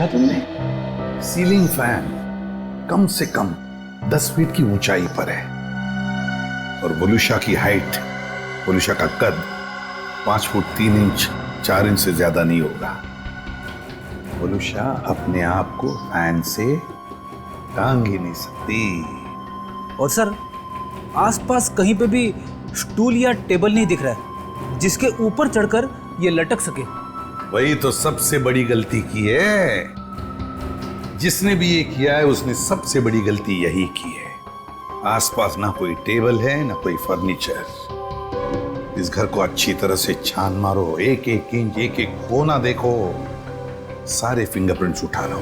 तुमने ceiling fan कम से कम 10 feet की ऊंचाई पर है और वोलुशा की हाइट, वोलुशा का कद 5 फुट 3 इंच 4 इंच से ज्यादा नहीं होगा। वोलुशा अपने आप को फैन से टांग ही नहीं सकती। और सर, आसपास कहीं पे भी स्टूल या टेबल नहीं दिख रहा है जिसके ऊपर चढ़कर ये लटक सके। वही तो सबसे बड़ी गलती की है। जिसने भी ये किया है उसने सबसे बड़ी गलती यही की है। आसपास ना कोई टेबल है ना कोई फर्नीचर। इस घर को अच्छी तरह से छान मारो, एक एक इंच एक एक कोना देखो, सारे फिंगरप्रिंट्स उठा लो।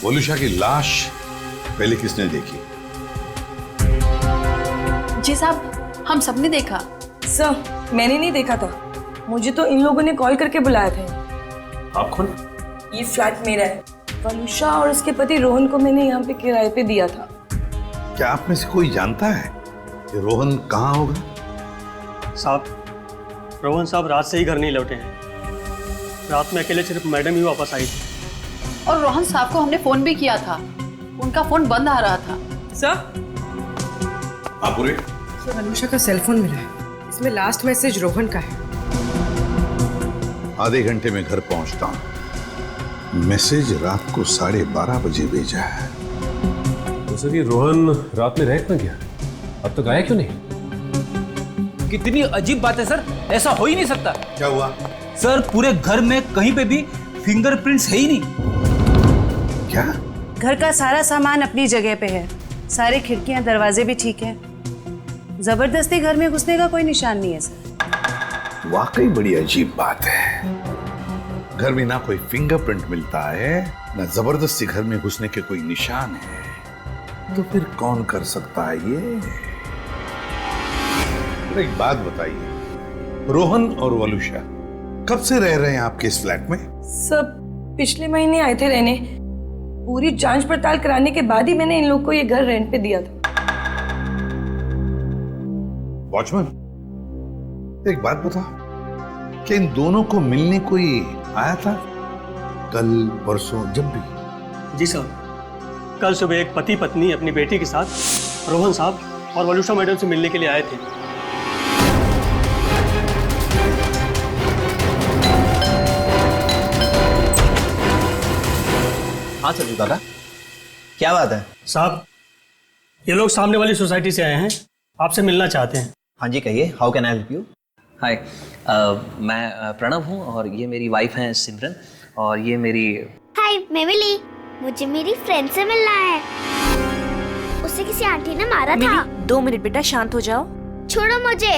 वोलुशा की लाश पहले किसने देखी? जी साहब, हम सबने देखा। सर, मैंने नहीं देखा था, मुझे तो इन लोगों ने कॉल करके बुलाया था। आप कौन? ये फ्लैट मेरा है। वोलुशा और उसके पति रोहन को मैंने यहाँ पे किराए पे दिया था। क्या आप में से कोई जानता है कि रोहन कहाँ होगा? साहब, रोहन साहब रात से ही घर नहीं लौटे हैं। रात में अकेले सिर्फ मैडम ही वापस आई थी। और रोहन साहब को हमने फोन भी किया था, उनका फोन बंद आ रहा था। सर, वोलुशा का सेल फोन मिला है, इसमें लास्ट मैसेज रोहन का है। आधे घंटे में घर पहुंचता हूं। मैसेज रात को 12:30 बजे भेजा है। तो सर, ये रोहन रात में रह कहाँ गया? अब तक आया क्यों नहीं? कितनी अजीब बात है सर, ऐसा हो ही नहीं सकता। क्या हुआ? सर, पूरे घर में कहीं पे भी फिंगरप्रिंट्स है ही नहीं। क्या? घर का सारा सामान अपनी जगह पे है, सारे खिड़कियां दरवाजे भी ठीक है। जबरदस्ती घर में घुसने का कोई निशान नहीं है सर। वाकई बड़ी अजीब बात है। घर में ना कोई फिंगरप्रिंट मिलता है, ना जबरदस्ती घर में घुसने के कोई निशान है, तो फिर कौन कर सकता है ये? एक बात बताइए, रोहन और वोलुशा कब से रह रहे हैं आपके इस फ्लैट में? सब पिछले महीने आए थे रहने। पूरी जांच पड़ताल कराने के बाद ही मैंने इन लोग को ये घर रेंट पे दिया था। वॉचमैन, एक बात बताओ, क्या इन दोनों को मिलने कोई आया था कल परसों जब भी? जी साहब, कल सुबह एक पति पत्नी अपनी बेटी के साथ रोहन साहब और वोलुशा मैडम से मिलने के लिए आए थे। हाँ संजू दादा, क्या बात है? साहब, ये लोग सामने वाली सोसाइटी से आए हैं, आपसे मिलना चाहते हैं। हाँ जी, कहिए, how can I help you? Hi, मैं प्रणव हूँ और ये मेरी वाइफ हैं सिमरन और ये मेरी। हाय, मैं मिली। मुझे मेरी फ्रेंड से मिलना है। उसे किसी आंटी ने मारा था। 2 मिनट बेटा, शांत हो जाओ। छोड़ो मुझे।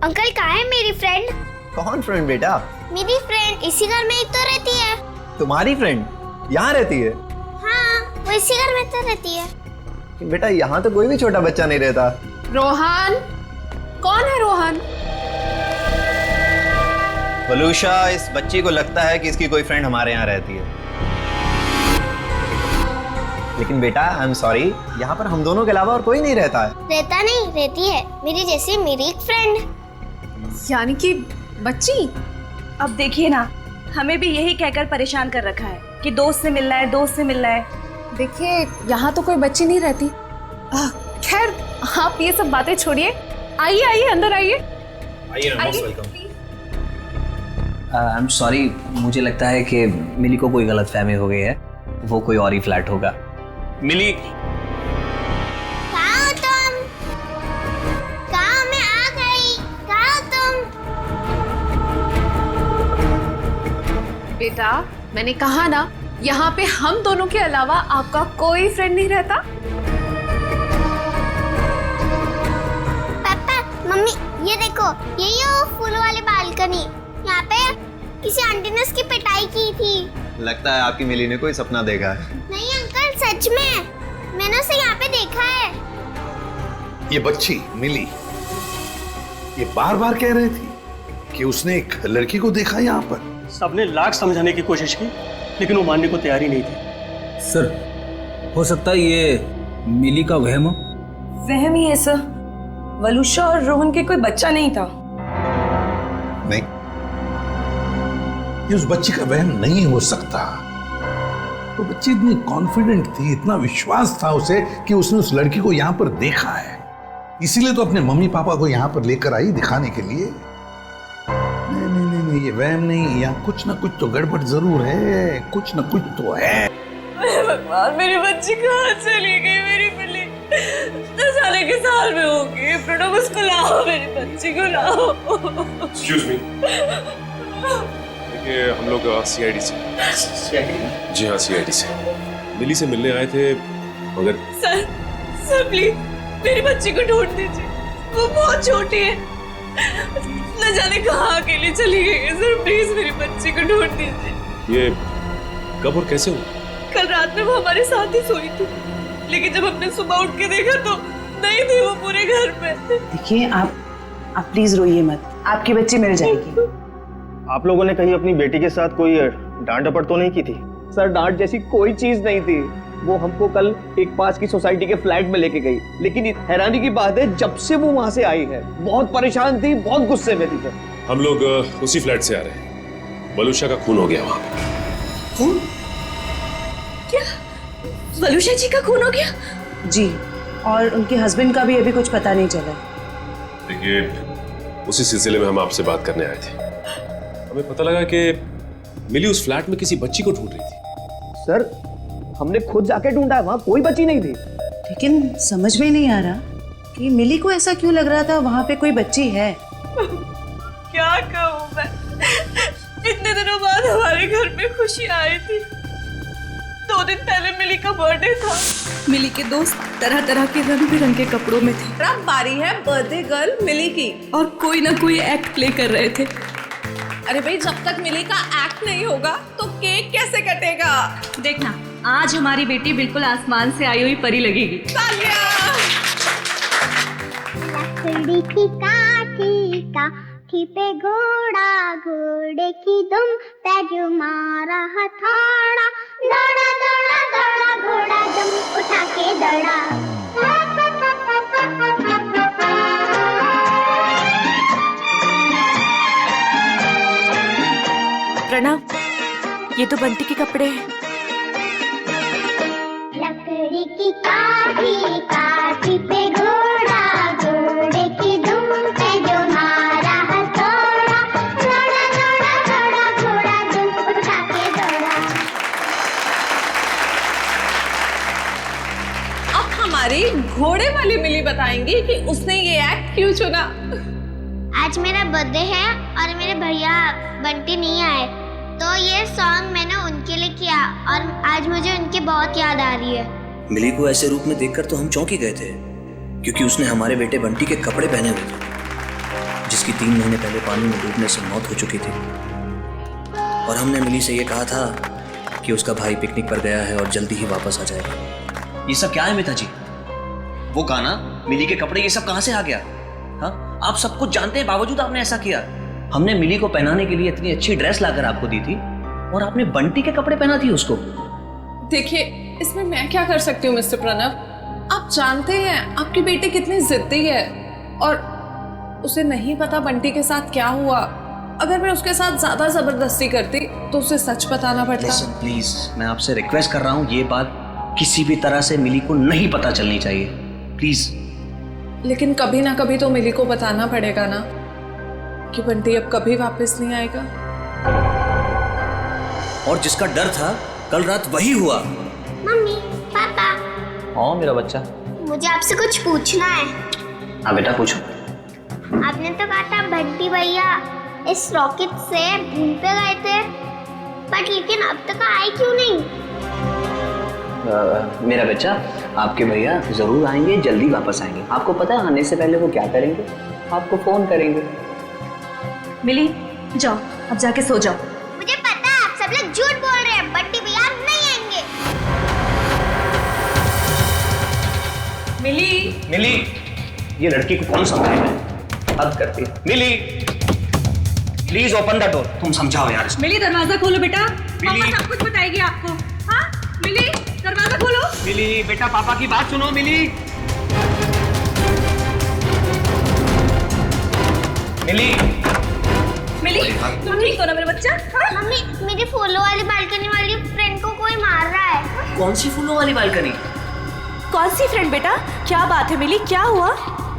अंकल कहाँ है मेरी फ्रेंड? कौन फ्रेंड बेटा? मेरी फ्रेंड इसी घर में ही तो रहती है। तुम्हारी फ्रेंड यहाँ रहती है? हाँ, वो इसी घर में तो रहती है। बेटा, यहाँ तो कोई भी छोटा बच्चा नहीं रहता। रोहन? कौन है रोहन? वोलुशा, इस बच्ची को लगता है कि इसकी कोई फ्रेंड हमारे यहाँ रहती है, लेकिन बेटा आई एम सॉरी, यहाँ पर हम दोनों के अलावा और कोई नहीं रहता है। रहता नहीं, रहती है मेरी जैसी मेरी एक फ्रेंड। यानी कि बच्ची? अब देखिए ना, हमें भी यही कहकर परेशान कर रखा है कि दोस्त से मिलना है, दोस्त से मिलना है। देखिए, यहाँ तो कोई बच्ची नहीं रहती। खैर, आप ये सब बातें छोड़िए, आइए आइए अंदर आइए। आई एम सॉरी, मुझे लगता है कि मिली को कोई गलतफहमी हो गई है, वो कोई और ही फ्लैट होगा। मिली, कहाँ हो तुम? कहाँ? मैं आ गई। कहाँ हो तुम? बेटा, मैंने कहा ना, यहाँ पे हम दोनों के अलावा आपका कोई फ्रेंड नहीं रहता। पापा, मम्मी, ये देखो, यही है वो फूल वाली बालकनी। यहाँ पे किसी आंटी ने उसकी पिटाई की थी। लगता है आपकी मिली ने कोई सपना देखा है। नहीं अंकल, सच में मैंने उसे यहाँ पे देखा है। ये बच्ची मिली ये बार बार कह रही थी कि उसने एक लड़की को देखा यहाँ पर। सबने लाख समझाने की कोशिश की, लेकिन वो मानने को तैयार ही नहीं थी। सर, हो सकता है ये मिली का वहम हो। वहम ही है सर, वलुषा और रोहन के कोई बच्चा नहीं था। नहीं, ये उस बच्ची का वहम नहीं हो सकता। वो बच्ची इतनी कॉन्फिडेंट थी, इतना विश्वास था उसे कि उसने उस लड़की को यहाँ पर देखा है, इसीलिए तो अपने मम्मी पापा को यहाँ पर लेकर आई दिखाने के लिए। नहीं नहीं नहीं, नहीं ये वहम नहीं, यहाँ कुछ ना कुछ तो गड़बड़ जरूर है, कुछ ना कुछ तो है। भगवान, मेरी बच्ची कहाँ चली गई? मेरी मिली 10 साल के साल में होगी। प्रणव, उसको लाओ, मेरी बच्ची को लाओ। एक्सक्यूज मी, देखिए हम लोग सीआईडी से। जी हाँ, सीआईडी से मिली से मिलने आए थे, मगर सर प्लीज मेरी बच्ची को ढूंढ दीजिए, वो बहुत छोटी है, न जाने कहाँ अकेली चली गई है। सर प्लीज मेरी बच्ची को ढूंढ दीजिए। ये कब और कैसे हुआ? कल रात में वो हमारे साथ ही सोई थी, लेकिन जब हमने सुबह उठ के देखा तो नहीं थी वो पूरे घर में। देखिए आप प्लीज रोइए मत, आपकी बच्ची मिल जाएगी। आप लोगों ने कहीं अपनी बेटी के साथ कोई डांट डपट तो नहीं की थी? सर डांट जैसी कोई चीज नहीं थी। वो हमको कल एक पास की सोसाइटी के फ्लैट में लेके गई, लेकिन हैरानी की बात है जब से वो वहां से आई है बहुत परेशान थी, बहुत गुस्से में थी सर। हम लोग उसी फ्लैट से आ रहे हैं। वलुषा का खून हो गया वहां पे। खून? क्या वलुषा जी का खून हो गया? जी, और उनके हस्बैंड का भी अभी कुछ पता नहीं चला। देखिए उसी सिलसिले में हम आपसे बात करने आए थे। हमें पता लगा कि मिली उस फ्लैट में किसी बच्ची को ढूंढ रही थी। सर हमने खुद जाके ढूंढा, वहां कोई बच्ची नहीं थी। लेकिन समझ में नहीं आ रहा कि मिली को ऐसा क्यों लग रहा था वहां पे कोई बच्ची है। क्या कहूँ मैं, इतने दिनों बाद हमारे घर में खुशी आई थी। 2 दिन पहले मिली का बर्थडे था। मिली के दोस्त तरह तरह के रंग बिरंगे कपड़ों में थे। अब बारी है बर्थडे गर्ल मिली की, और कोई ना कोई एक्ट प्ले कर रहे थे। अरे भाई, जब तक मिली का एक्ट नहीं होगा तो केक कैसे कटेगा? देखना, आज हमारी बेटी बिल्कुल आसमान से आई हुई परी लगेगी। लकड़ी की काठी पे घोड़ा, घोड़े की दुम पे जो मारा हथौड़ा, दौड़ा दौड़ा दौड़ा घोड़ा दुम उठा के दौड़ा। प्रणव, ये तो बंटी के कपड़े हैं। लकड़ी की काठी पे घोड़ा, घोड़े की दुम पे जो मारा हथौड़ा, दौड़ा दौड़ा दौड़ा घोड़ा दुम उठा के दौड़ा। अब हमारी घोड़े वाली मिली बताएंगी कि उसने ये एक्ट क्यों चुना। आज मेरा बर्थडे है और मेरे भैया बंटी नहीं आए, तो ये सॉन्ग मैंने उनके लिए किया और आज मुझे उनकी बहुत याद आ रही है। मिली को ऐसे रूप में देखकर तो हम चौंक ही गए थे, क्योंकि उसने हमारे बेटे बंटी के कपड़े पहने हुए थे, जिसकी 3 महीने पहले पानी में डूबने से मौत हो चुकी थी। और हमने मिली से ये कहा था कि उसका भाई पिकनिक पर गया है और जल्दी ही वापस आ जाएगा। ये सब क्या है मिता जी? वो गाना, मिली के कपड़े, ये सब कहाँ से आ गया? हाँ, आप सब कुछ जानते हैं, बावजूद आपने ऐसा किया। हमने मिली को पहनाने के लिए इतनी अच्छी ड्रेस लाकर आपको दी थी और आपने बंटी के कपड़े पहना दिए उसको। देखिए, इसमें मैं क्या कर सकती हूँ मिस्टर प्रणव? आप जानते हैं आपकी बेटी कितनी जिद्दी है, और उसे नहीं पता बंटी के साथ क्या हुआ। अगर मैं उसके साथ ज्यादा जबरदस्ती करती तो उसे सच बताना पड़ता। Listen, प्लीज, मैं आपसे रिक्वेस्ट कर रहा हूँ, ये बात किसी भी तरह से मिली को नहीं पता चलनी चाहिए, प्लीज। लेकिन कभी ना कभी तो मिली को बताना पड़ेगा ना कि बंटी अब कभी वापस नहीं आएगा। और जिसका डर था कल रात वही हुआ। मम्मी, पापा, हाँ मेरा बच्चा, मुझे आपसे कुछ पूछना है। हाँ बेटा पूछो। आपने तो कहा था बंटी भैया इस रॉकेट से मून पे गए थे, बट लेकिन अब तक आए क्यों नहीं? मेरा बच्चा, आपके भैया जरूर आएंगे, जल्दी वापस आएंगे। आपको पता है आने से पहले वो क्या करेंगे? आपको फोन करेंगे। मिली, जाओ अब जाके सो जाओ। मुझे पता है आप सब लोग झूठ बोल रहे हैं, बंटी भैया अब नहीं आएंगे। मिली, ये लड़की को कौन समझाएगा? हद करती है। मिली, प्लीज ओपन द डोर। तुम समझाओ यार। मिली, दरवाजा खोलो बेटा, पापा सब कुछ बताएगी आपको। हाँ मिली, दरवाजा खोलो। मिली बेटा, पापा की बात सुनो। मिली मिली मिली तुम ठीक हो ना मेरा बच्चा? हाँ? मम्मी मेरी फूलों वाली बालकनी वाली फ्रेंड को कोई मार रहा है। कौन सी फूलों वाली बालकनी? कौन सी फ्रेंड बेटा? क्या बात है मिली, क्या हुआ?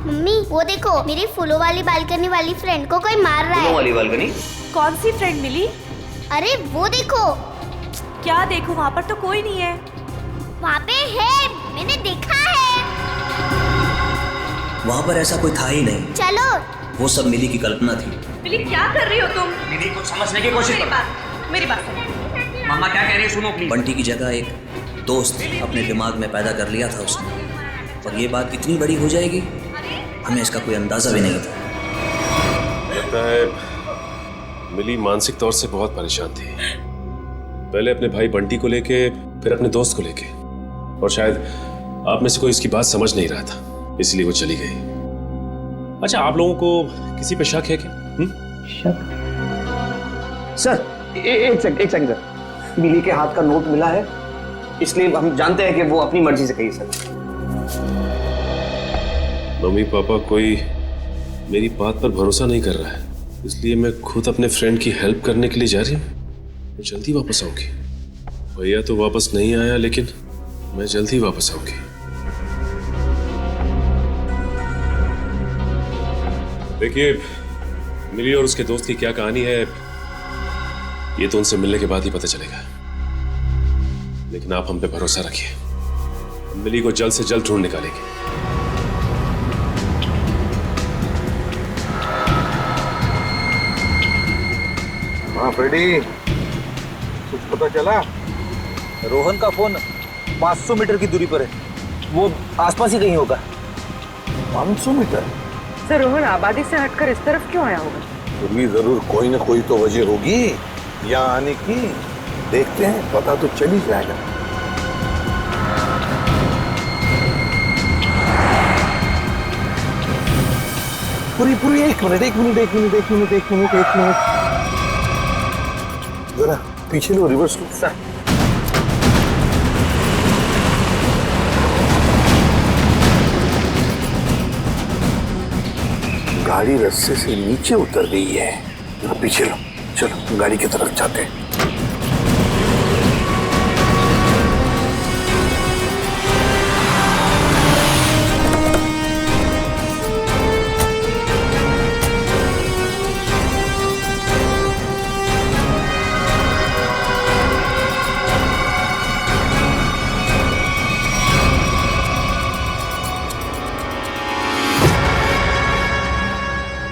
मम्मी वो देखो, मेरी फूलों वाली बालकनी वाली फ्रेंड को कोई मार रहा फूलों है। वाली बालकनी? कौन सी फ्रेंड मिली? अरे वो देखो। क्या देखो, वहाँ पर तो कोई नहीं है। वहाँ पे है, मैंने देखा है। वहाँ पर ऐसा कोई था ही नहीं। चलो। वो सब मिली की कल्पना थी। मिली क्या कर रही हो तुम? मिली को समझने की कोशिश करो। मेरी बात सुनो। मम्मा क्या कह रही है सुनो प्लीज। बंटी की जगह एक दोस्त अपने दिमाग में पैदा कर लिया था उसने, और ये बात इतनी बड़ी हो जाएगी हमें इसका कोई अंदाजा भी नहीं था। लगता है मिली मानसिक तौर से बहुत परेशान थी, पहले अपने भाई बंटी को लेके, फिर अपने दोस्त को लेके, और शायद आप में से कोई इसकी बात समझ नहीं रहा था, इसलिए वो चली गई। अच्छा, आप लोगों को किसी पे शक है क्या? शक? सर एक सेकंड सर, मिली के हाथ का नोट मिला है, इसलिए हम जानते हैं कि वो अपनी मर्जी से गई सर। मम्मी पापा कोई मेरी बात पर भरोसा नहीं कर रहा है, इसलिए मैं खुद अपने फ्रेंड की हेल्प करने के लिए जा रही हूँ। जल्दी वापस आऊंगी। भैया तो वापस नहीं आया, लेकिन मैं जल्दी वापस आऊंगी। देखिए, मिली और उसके दोस्त की क्या कहानी है ये तो उनसे मिलने के बाद ही पता चलेगा, लेकिन आप हम पे भरोसा रखिए, हम मिली को जल्द से जल्द ढूंढ निकालेंगे। हाँ फ्रेडी, कुछ पता चला? रोहन का फोन 500 मीटर की दूरी पर है, वो आसपास ही कहीं होगा। 500 मीटर? सर रोहन आबादी से हटकर इस तरफ क्यों आया होगा? फिर भी जरूर कोई ना कोई तो वजह होगी यहाँ आने की। देखते हैं, पता तो चल ही जाएगा। पूरी एक मिनट जरा पीछे लो, रिवर्स लो। सर गाड़ी रास्ते से नीचे उतर गई है, जरा पीछे लो। चलो गाड़ी की तरफ जाते हैं।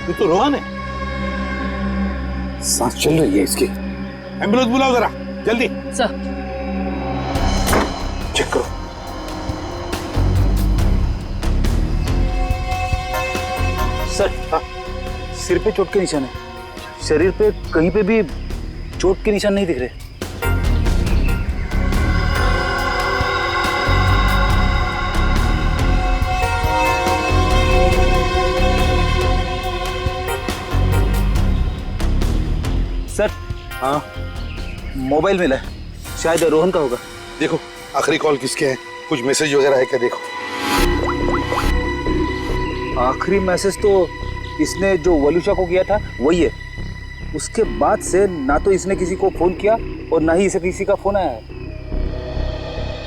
ये तो रोहन है, सांस चल रही है इसकी। एम्बुलेंस बुलाओ जरा जल्दी। सर चेक करो। सर हाँ, सिर पे चोट के निशान है, शरीर पे कहीं पे भी चोट के निशान नहीं दिख रहे। सर हाँ, मोबाइल मिला है, शायद रोहन का होगा। देखो आखिरी कॉल किसके है, कुछ मैसेज वगैरह है क्या? देखो आखिरी मैसेज तो इसने जो वलुषा को किया था वही है। उसके बाद से ना तो इसने किसी को फोन किया और ना ही इसे किसी का फोन आया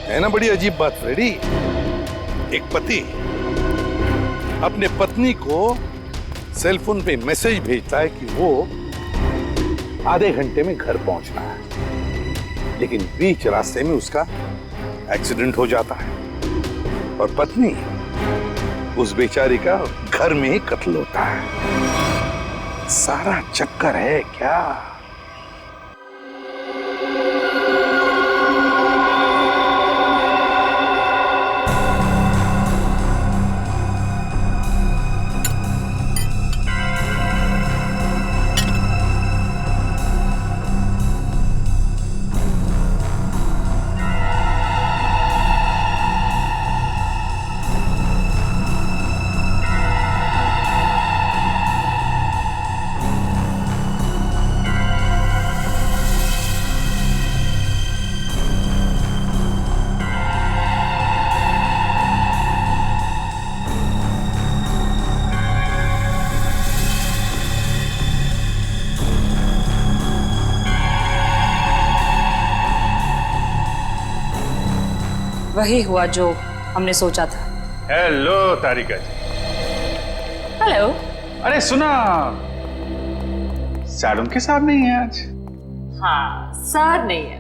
है ना। बड़ी अजीब बात फ्रेडी, एक पति अपने पत्नी को सेल फोन पे मैसेज भेजता है कि वो आधे घंटे में घर पहुंचना है, लेकिन बीच रास्ते में उसका एक्सीडेंट हो जाता है और पत्नी उस बेचारी का घर में ही कत्ल होता है। सारा चक्कर है क्या? वही हुआ जो हमने सोचा था। हेलो तारिका जी। हेलो। अरे सुना, सैड उनके साथ नहीं है आज। हाँ, सर नहीं है,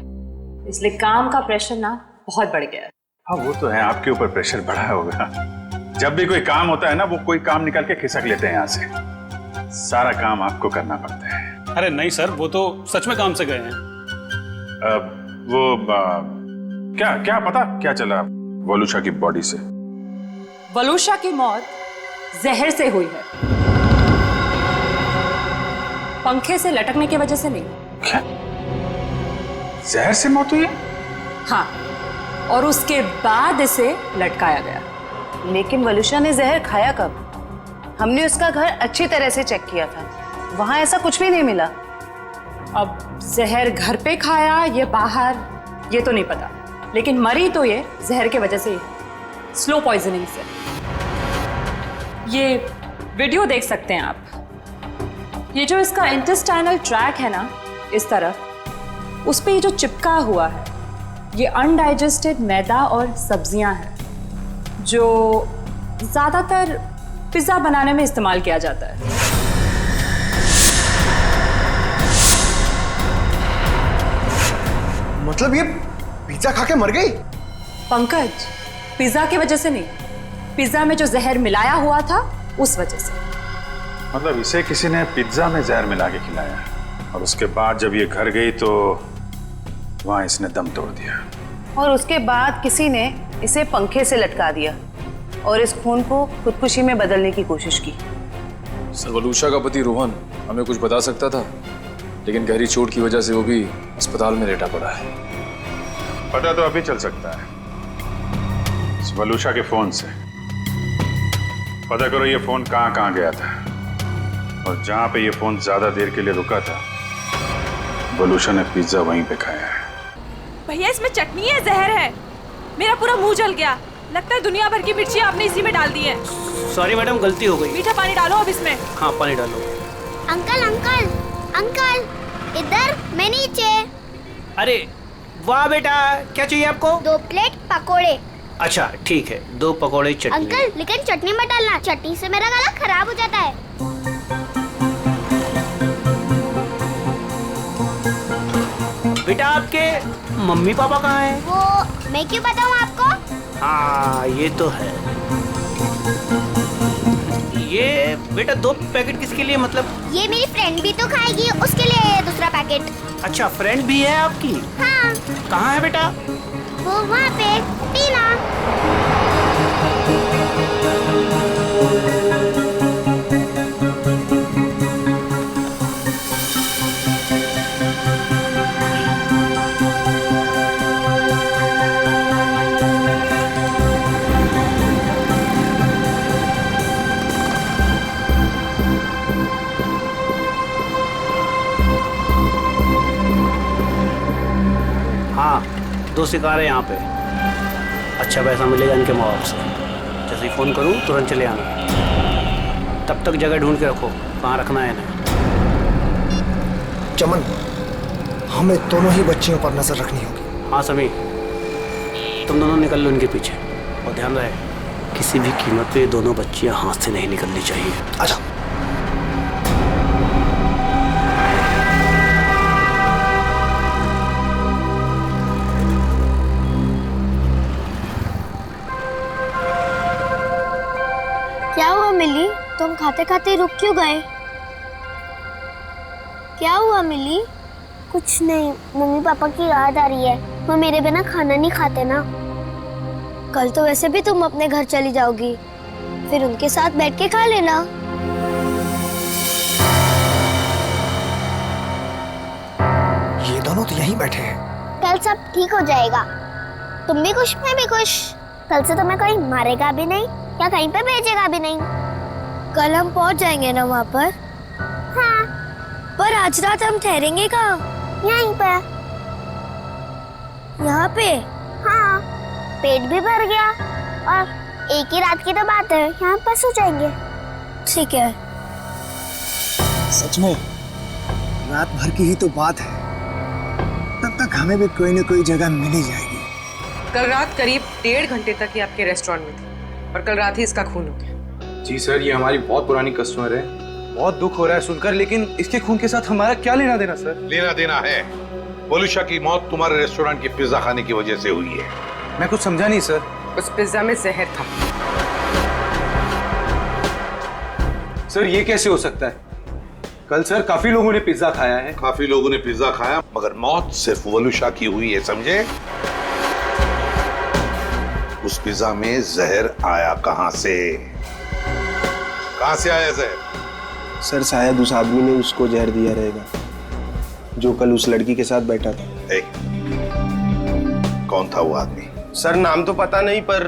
इसलिए काम का प्रेशर ना बहुत बढ़ गया है। हाँ वो तो है, आपके ऊपर प्रेशर बढ़ा होगा। जब भी कोई काम होता है ना, वो कोई काम निकाल के खिसक लेते हैं यहाँ से। सारा काम आपको करना पड़ता है। अरे नहीं सर, वो तो सच में काम से गए हैं। क्या पता क्या चला वलूषा की बॉडी से? वलूषा की मौत जहर से हुई है, पंखे से लटकने की वजह से नहीं। क्या? जहर से मौत हुई है? हाँ, और उसके बाद इसे लटकाया गया। लेकिन वलूषा ने जहर खाया कब? हमने उसका घर अच्छी तरह से चेक किया था, वहां ऐसा कुछ भी नहीं मिला। अब जहर घर पे खाया या बाहर ये तो नहीं पता, लेकिन मरी तो ये जहर के वजह से ही, स्लो पॉइजनिंग से। ये वीडियो देख सकते हैं आप। ये जो इसका इंटेस्टाइनल ट्रैक है ना, इस तरफ, उस पे ये जो चिपका हुआ है, ये अनडाइजेस्टेड मैदा और सब्जियां हैं जो ज्यादातर पिज्जा बनाने में इस्तेमाल किया जाता है। मतलब ये पिज्जा खा के मर गई? पंकज, पिज्जा की वजह से नहीं, पिज्जा में जो जहर मिलाया हुआ था उस वजह से। मतलब इसे किसी ने पिज्जा में जहर मिला के खिलाया, और उसके बाद जब ये घर गई तो वहां इसने दम तोड़ दिया, और उसके बाद किसी ने इसे पंखे से लटका दिया और इस खून को खुदकुशी में बदलने की कोशिश की। सर, वलूषा का पति रोहन हमें कुछ बता सकता था, लेकिन गहरी चोट की वजह से वो भी अस्पताल में लेटा पड़ा है। पता तो अभी चल सकता है, इस वलूषा के फोन से। पता करो ये फोन कहाँ गया था, और जहां पे ये फोन ज्यादा देर के लिए रुका था, वलूषा ने पिज्जा वहीं पे खाया है। भैया इसमें चटनी है, जहर है। मेरा पूरा मुंह जल गया, लगता है दुनिया भर की मिर्ची आपने इसी में डाल दी है। सॉरी मैडम, गलती हो गई। मीठा पानी डालो अब इसमें। हाँ, पानी डालो। अंकल अंकल अंकल, इधर, मैं नीचे। अरे वाह बेटा, क्या चाहिए आपको? 2 प्लेट पकोड़े। अच्छा ठीक है, 2 पकोड़े चटनी। अंकल लेकिन चटनी मत डालना, चटनी से मेरा गला खराब हो जाता है। बेटा आपके मम्मी पापा कहाँ हैं? वो मैं क्यों बताऊँ आपको? हाँ ये तो है। ये बेटा 2 पैकेट किसके लिए? मतलब ये मेरी फ्रेंड भी तो खाएगी, उसके लिए ये दूसरा पैकेट। अच्छा, फ्रेंड भी है आपकी? हाँ। कहाँ है बेटा? वो वहाँ पे, टीना। हाँ, 2 शिकार है यहाँ पे। अच्छा पैसा मिलेगा इनके माँ बाप से। जैसे ही फ़ोन करूँ तुरंत चले आना। तब तक जगह ढूंढ के रखो, कहाँ रखना है इन्हें। चमन, हमें दोनों ही बच्चियों पर नजर रखनी होगी। हाँ समी, तुम दोनों निकल लो इनके पीछे, और ध्यान रहे किसी भी कीमत पे दोनों बच्चियाँ हाथ से नहीं निकलनी चाहिए। अच्छा। क्या हुआ मिली, तुम खाते खाते रुक क्यों गए? क्या हुआ मिली? कुछ नहीं, मम्मी पापा की याद आ रही है, वो मेरे बिना खाना नहीं खाते ना। कल तो वैसे भी तुम अपने घर चली जाओगी, फिर उनके साथ बैठ के खा लेना। ये दोनों तो यहीं बैठे हैं। कल सब ठीक हो जाएगा, तुम भी खुश, मैं भी खुश। कल से तुम्हें कोई मारेगा भी नहीं या कहीं पे भेजेगा भी नहीं। कल हम पहुंच जाएंगे ना वहाँ पर? हाँ। पर आज रात हम ठहरेंगे कहाँ? यहीं पे। यहाँ पे? हाँ, पेट भी भर गया और एक ही रात की तो बात है, यहाँ पर सो जाएंगे। ठीक है। सच में रात भर की ही तो बात है, तब तक हमें भी कोई न कोई जगह मिल ही जाएगी। कल रात करीब 1.5 घंटे तक ये आपके रेस्टोरेंट में थी और कल रात ही इसका खून हो गया। जी सर, ये हमारी बहुत पुरानी कस्टमर है। बहुत दुख हो रहा है सुनकर, लेकिन इसके खून के साथ हमारा क्या लेना देना सर? लेना देना है। वलूशा की मौत तुम्हारे रेस्टोरेंट के पिज्जा खाने की वजह से हुई है। मैं कुछ समझा नहीं सर। उस पिज्जा में जहर था। सर ये कैसे हो सकता है? कल सर काफी लोगों ने पिज्जा खाया है। काफी लोगों ने पिज्जा खाया, मगर मौत सिर्फ वलूशा की हुई है, समझे? उस पिज्जा में जहर आया कहां से? कहां से आया जहर? सर शायद उस आदमी ने उसको जहर दिया रहेगा जो कल उस लड़की के साथ बैठा था। कौन था वो आदमी? सर नाम तो पता नहीं, पर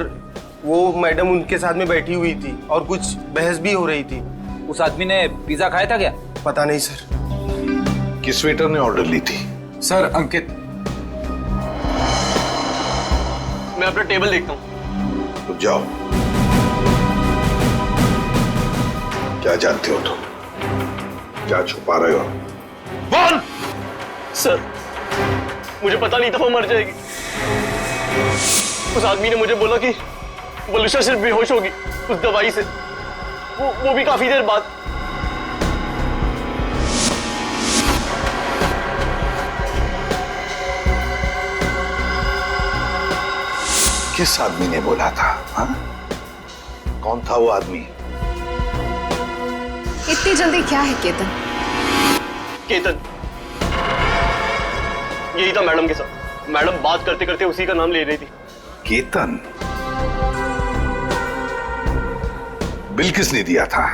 वो मैडम उनके साथ में बैठी हुई थी और कुछ बहस भी हो रही थी। उस आदमी ने पिज्जा खाया था क्या? पता नहीं सर। किस वेटर ने ऑर्डर ली थी? सर अंकित। मैं अपना टेबल देखता हूँ। तो जाओ। क्या जानते हो तुम? क्या छुपा रहे हो? बोल! सर मुझे पता नहीं था वो मर जाएगी। उस आदमी ने मुझे बोला कि वलूशा सिर्फ बेहोश होगी उस दवाई से, वो भी काफी देर बाद। किस आदमी ने बोला था? हाँ? कौन था वो आदमी? इतनी जल्दी क्या है केतन? केतन यही था मैडम के साथ। मैडम बात करते करते उसी का नाम ले रही थी। केतन? बिल किसने दिया था?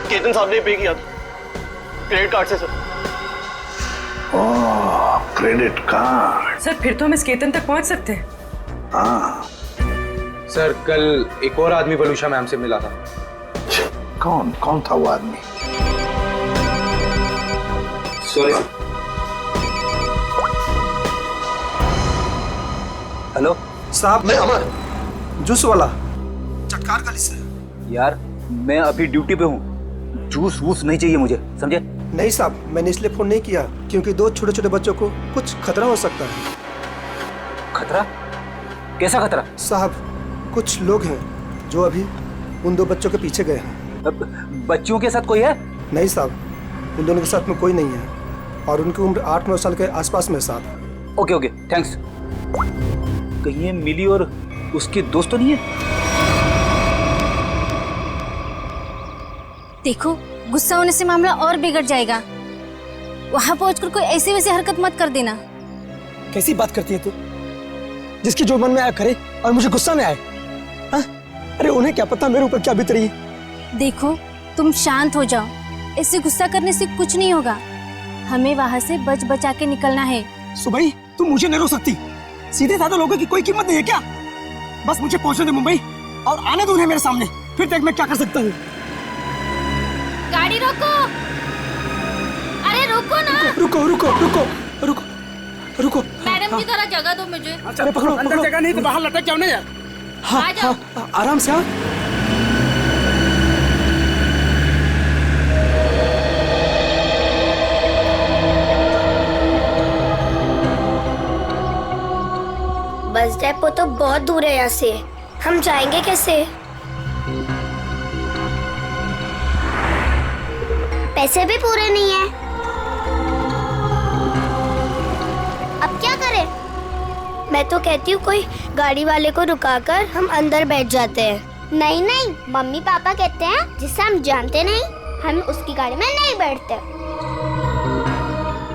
केतन साहब ने पे किया था क्रेडिट कार्ड से सर। ओह, क्रेडिट कार्ड। सर फिर तो हम इस केतन तक पहुंच सकते हैं। हाँ। सर कल एक और आदमी वलूशा मैम से मिला था। कौन था वो आदमी? सॉरी। हेलो साहब, मैं अमर, जूस वाला, चटकार का लिस्ट है। यार मैं अभी ड्यूटी पे हूँ, जूस वूस नहीं चाहिए मुझे, समझे? नहीं साहब, मैंने इसलिए फोन नहीं किया क्योंकि 2 छोटे छोटे बच्चों को कुछ खतरा हो सकता है। खतरा? कैसा खतरा? साहब कुछ लोग हैं जो अभी उन 2 बच्चों के पीछे गए हैं। बच्चियों के साथ कोई है? नहीं साहब, उन दोनों के साथ में कोई नहीं है और उनकी उम्र 8-9 साल के आसपास में साहब। Okay thanks. कहीं ये मिली और उसके दोस्त तो नहीं है? देखो गुस्सा होने से मामला और बिगड़ जाएगा। वहां पहुंचकर कोई ऐसी वैसी हरकत मत कर देना। कैसी बात करती है तू? जिसकी जो मन में आया करे और मुझे गुस्सा में आए? हाँ? अरे उन्हें क्या पता मेरे ऊपर क्या बीत रही है। देखो तुम शांत हो जाओ, ऐसे गुस्सा करने से कुछ नहीं होगा। हमें वहां से बच बचा के निकलना है। सुबह तुम मुझे नहीं रोक सकती। सीधे साधे लोगों की कोई कीमत नहीं है क्या? बस मुझे पहुंचने दे मुंबई और आने दो उन्हें मेरे सामने, फिर देख मैं क्या कर सकता हूँ। गाड़ी रोको। अरे रुको ना। रुको रुको रुको रुको रुको। मैडम की तरह जगह दो मुझे। अरे पकड़ो, अंदर जगह नहीं तो बाहर लटक जाओ ना यार। हाँ, आराम से। हाँ बस डेपो तो बहुत दूर है यहाँ से, हम जाएंगे कैसे? पैसे भी पूरे नहीं है। अब क्या करें? मैं तो कहती हूँ कोई गाड़ी वाले को रुकाकर हम अंदर बैठ जाते हैं। नहीं, मम्मी पापा कहते हैं जिससे हम जानते नहीं हम उसकी गाड़ी में नहीं बैठते।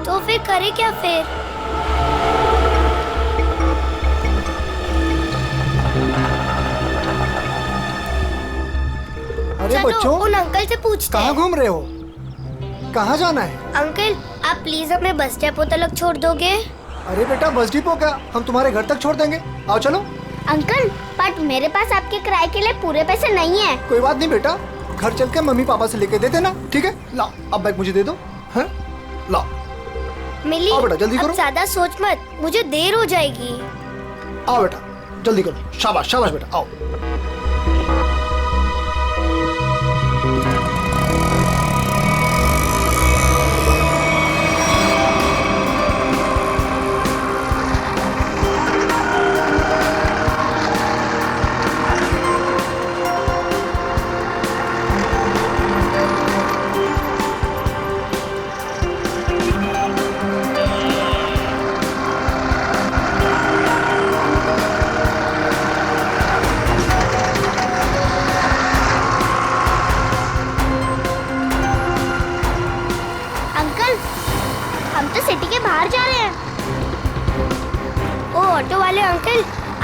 तो फिर करें क्या फिर? अरे बच्चों, उन अंकल से पूछते कहाँ घूम रहे हो? कहाँ जाना है? अंकल आप प्लीज हमें बस डेपो तक छोड़ दोगे? अरे बेटा बस डिपो क्या, हम तुम्हारे घर तक छोड़ देंगे। आओ चलो। अंकल बट मेरे पास आपके किराए के लिए पूरे पैसे नहीं है। कोई बात नहीं बेटा, घर चल के मम्मी पापा से लेके दे देना, ठीक है? लाओ अब बैग मुझे दे दो। हैं? लाओ। मिली आओ बेटा जल्दी करो। ज्यादा सोच मत, मुझे देर हो जाएगी। आओ बेटा जल्दी करो। शाबाश शाबाश बेटा, आओ।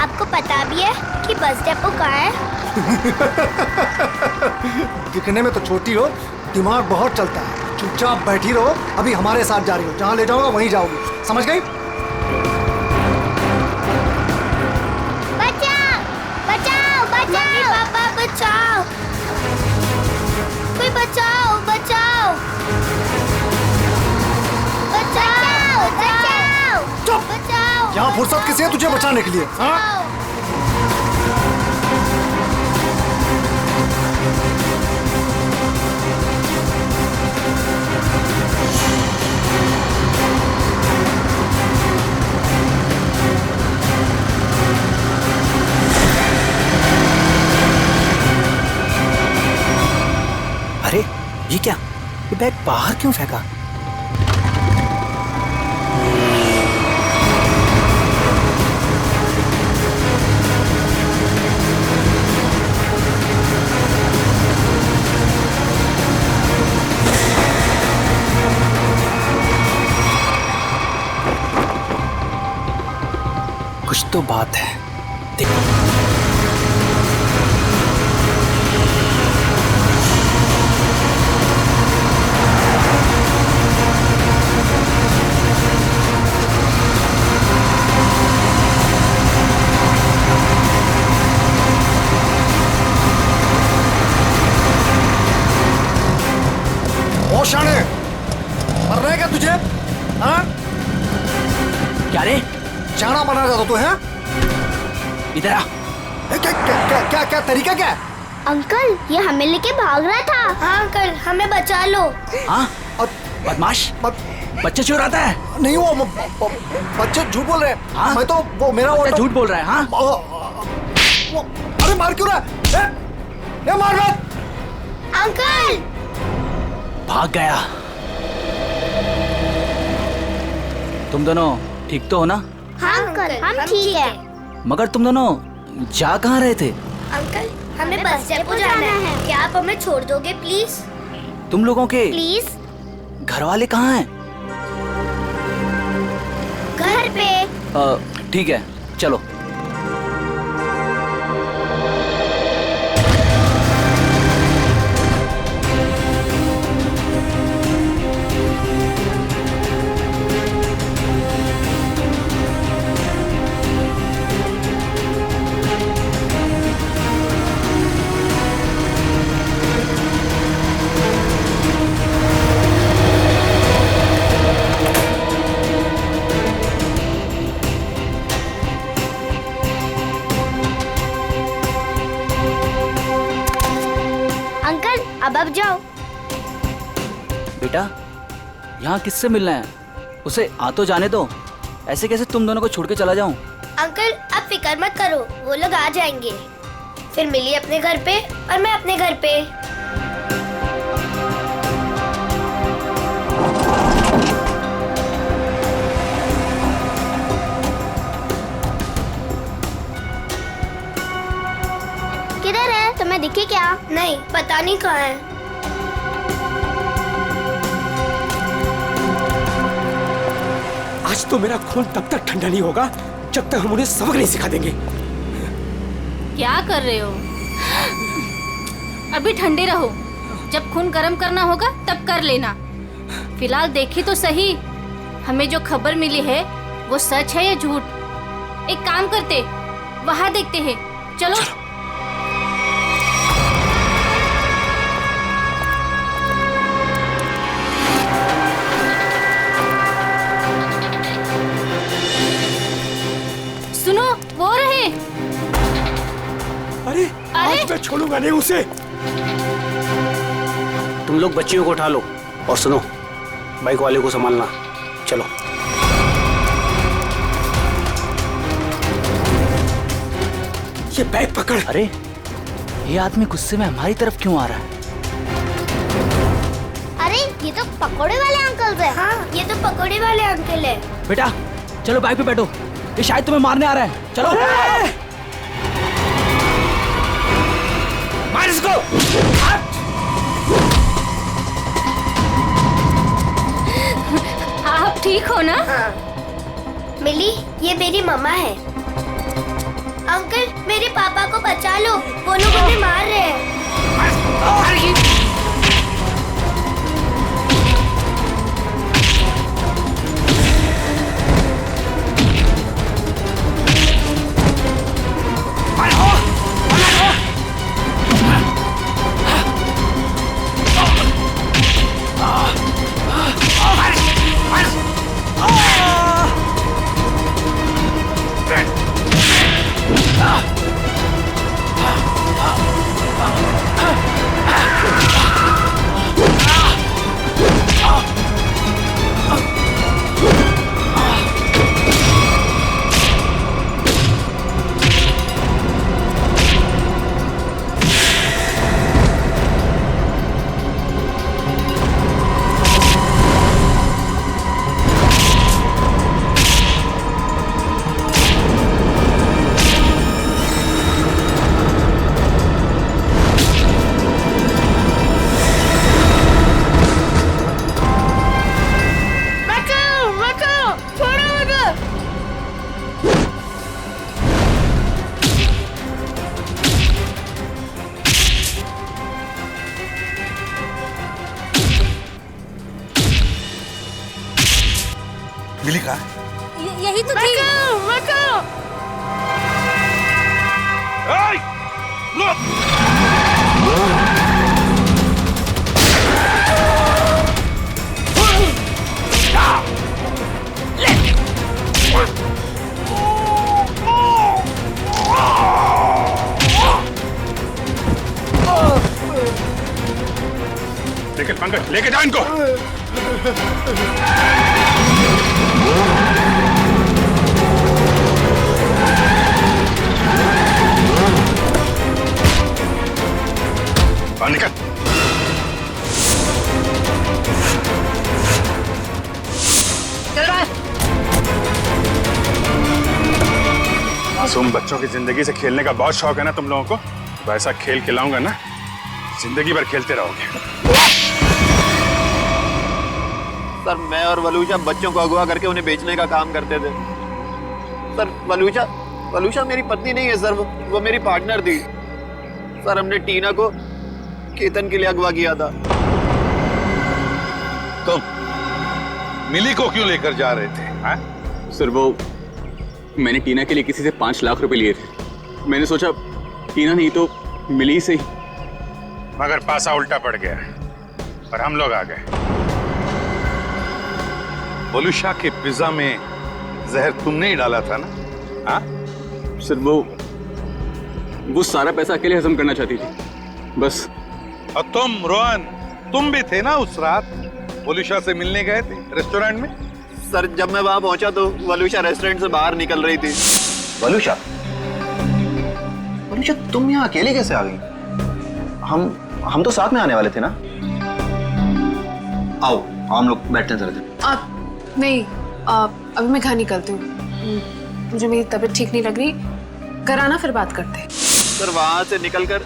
आपको पता भी है कि बस डिपो कहाँ है? दिखने में तो छोटी हो, दिमाग बहुत चलता है। चुपचाप बैठी रहो, अभी हमारे साथ जा रही हो, जहाँ ले जाऊंगा वहीं जाओगी, समझ गई? बचाओ बचाओ बचाओ पापा बचाओ, कोई बचाओ बचाओ बचाओ बचाओ चुप! बचाओ। यहाँ फुर्सत किसी है तुझे बचाने के लिए? हाँ? अरे ये क्या, ये बैग बाहर क्यों फेंका? कुछ तो बात है। शाने, मर रहा है क्या तुझे? हाँ? क्या रे? शाना बना जाता तू है? इधर आ। क्या क्या क्या क्या क्या तरीका क्या है? अंकल ये हमें लेके भाग रहा था। हाँ अंकल हमें बचा लो। हाँ? बदमाश, बच्चे चुराता है? नहीं वो बच्चे झूठ बोल रहे हैं। हाँ? मैं तो वो मेरा झूठ बोल रहा है। हाँ? अरे मार क्यों रहा है? ये मार मत। अंकल भाग गया। तुम दोनों ठीक तो हो ना? हाँ अंकल हम ठीक है। मगर तुम दोनों जा कहाँ रहे थे? अंकल हमें बस डिपो जाना है, क्या आप हमें छोड़ दोगे प्लीज? तुम लोगों के प्लीज। घर वाले कहाँ हैं? घर पे। ठीक है चलो। अब जाओ। बेटा यहाँ किससे मिलना है? उसे आ तो जाने दो, ऐसे कैसे तुम दोनों को छोड़ के चला जाऊं? अंकल आप फिक्र मत करो, वो लोग आ जाएंगे। फिर मिली अपने घर पे और मैं अपने घर पे। किधर है? तुम्हें दिखे क्या? नहीं पता नहीं कहाँ है। आज तो मेरा खून तब तक ठंडा नहीं होगा जब तक हम उन्हें सबक नहीं सिखा देंगे। क्या कर रहे हो? अभी ठंडे रहो, जब खून गर्म करना होगा तब कर लेना। फिलहाल देखी तो सही, हमें जो खबर मिली है वो सच है या झूठ? एक काम करते, वहां देखते हैं। चलो। सुनो, वो रहे। अरे आज मैं छोड़ूंगा नहीं उसे। तुम लोग बच्चियों को उठा लो और सुनो, बाइक वाले को संभालना। चलो। ये बैग पकड़। अरे ये आदमी गुस्से में हमारी तरफ क्यों आ रहा है? अरे ये तो पकोड़े वाले अंकल है। हाँ ये तो पकोड़े वाले अंकल है। बेटा चलो बाइक पे बैठो, ये शायद तुम्हें मारने आ रहा है। चलो मार इसको। आप ठीक हो ना? हाँ। मिली, ये मेरी मम्मा है। अंकल मेरे पापा को बचा लो, वो लोग उन्हें मार रहे हैं। मिली कहाँ? यही तो थी। लेकिन पंकज लेके जाओ इनको। निकल। मासूम बच्चों की जिंदगी से खेलने का बहुत शौक है ना तुम लोगों को? वैसा खेल खिलाऊंगा ना, जिंदगी भर खेलते रहोगे। सर मैं और वलूशा बच्चों को अगवा करके उन्हें बेचने का काम करते थे। सर वलूशा मेरी पत्नी नहीं है सर, वो मेरी पार्टनर थी। सर हमने टीना को केतन के लिए अगवा किया था। तुम मिली को क्यों लेकर जा रहे थे? हाँ? सर वो मैंने टीना के लिए किसी से 5 लाख रुपए लिए थे। मैंने सोचा टीना नहीं तो मिली से ही। मगर पासा उल्टा पड़ गया और हम लोग आ गए। वलूशा के पिज्जा में जहर तुमने ही डाला था ना? हाँ? सर वो सारा पैसा अकेले हजम करना चाहती थी बस। और तुम रोहन, तुम भी थे ना उस रात वलूशा से मिलने गए थे रेस्टोरेंट में? सर जब मैं वहां पहुंचा तो वलूशा रेस्टोरेंट से बाहर निकल रही थी। वलूशा तुम यहाँ अकेले कैसे आ गई? हम तो साथ में आने वाले थे ना। आओ हम लोग बैठते हैं जरा। नहीं अभी मैं घर निकलती हूँ, मुझे मेरी तबीयत ठीक नहीं लग रही। घर आना फिर बात करते हैं। सर वहां से निकलकर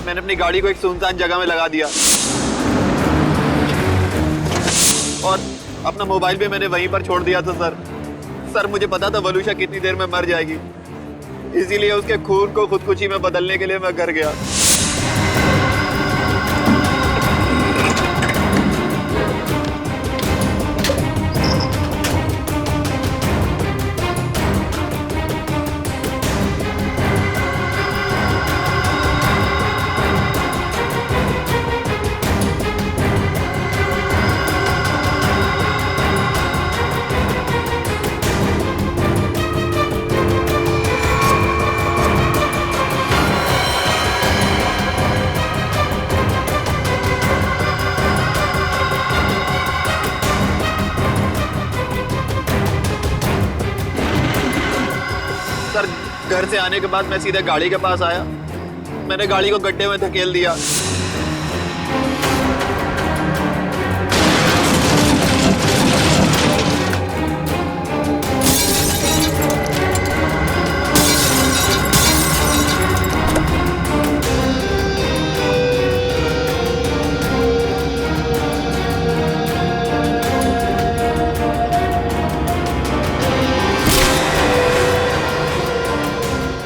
मैंने अपनी गाड़ी को एक सुनसान जगह में लगा दिया और अपना मोबाइल भी मैंने वहीं पर छोड़ दिया था। सर मुझे पता था वलूशा कितनी देर में मर जाएगी, इसीलिए उसके खून को खुदकुशी में बदलने के लिए मैं घर गया। सर घर से आने के बाद मैं सीधे गाड़ी के पास आया, मैंने गाड़ी को गड्ढे में धकेल दिया।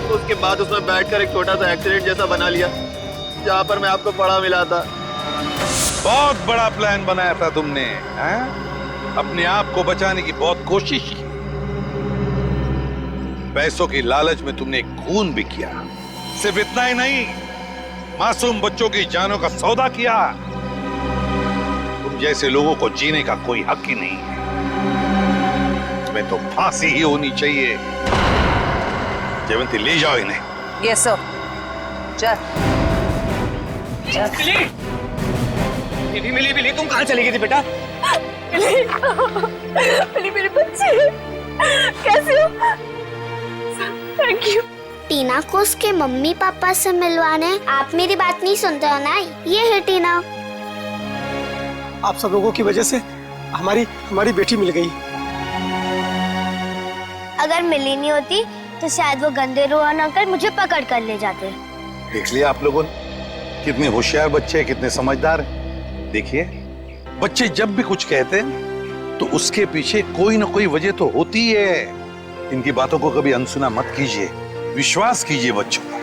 उसके बैठकर एक छोटा सा एक्सीडेंट जैसा बना लिया जहां पर मैं आपको पड़ा मिला था। बहुत बड़ा प्लान बनाया था तुमने, हैं? अपने आप को बचाने की बहुत कोशिश की। पैसों की लालच में तुमने खून भी किया। सिर्फ इतना ही नहीं, मासूम बच्चों की जानों का सौदा किया। तुम जैसे लोगों को जीने का कोई हक ही नहीं है। तुम्हें तो फांसी ही होनी चाहिए। जयवंती, ले जाओ इन्हें। Yes sir. चल मिली तुम कहाँ चली गई थी बेटा? मिली मेरे बच्चे कैसे हो? Thank you. टीना को उसके मम्मी पापा से मिलवाने। आप मेरी बात नहीं सुनते हो ना? ये है टीना। आप सब लोगों की वजह से हमारी बेटी मिल गई। अगर मिली नहीं होती तो शायद वो गंदे रोहन अंकल मुझे पकड़ कर ले जाते। देख लिया आप लोगों ने कितने होशियार बच्चे हैं, कितने समझदार हैं। देखिए, बच्चे जब भी कुछ कहते हैं तो उसके पीछे कोई ना कोई वजह तो होती है। इनकी बातों को कभी अनसुना मत कीजिए, विश्वास कीजिए बच्चों पर।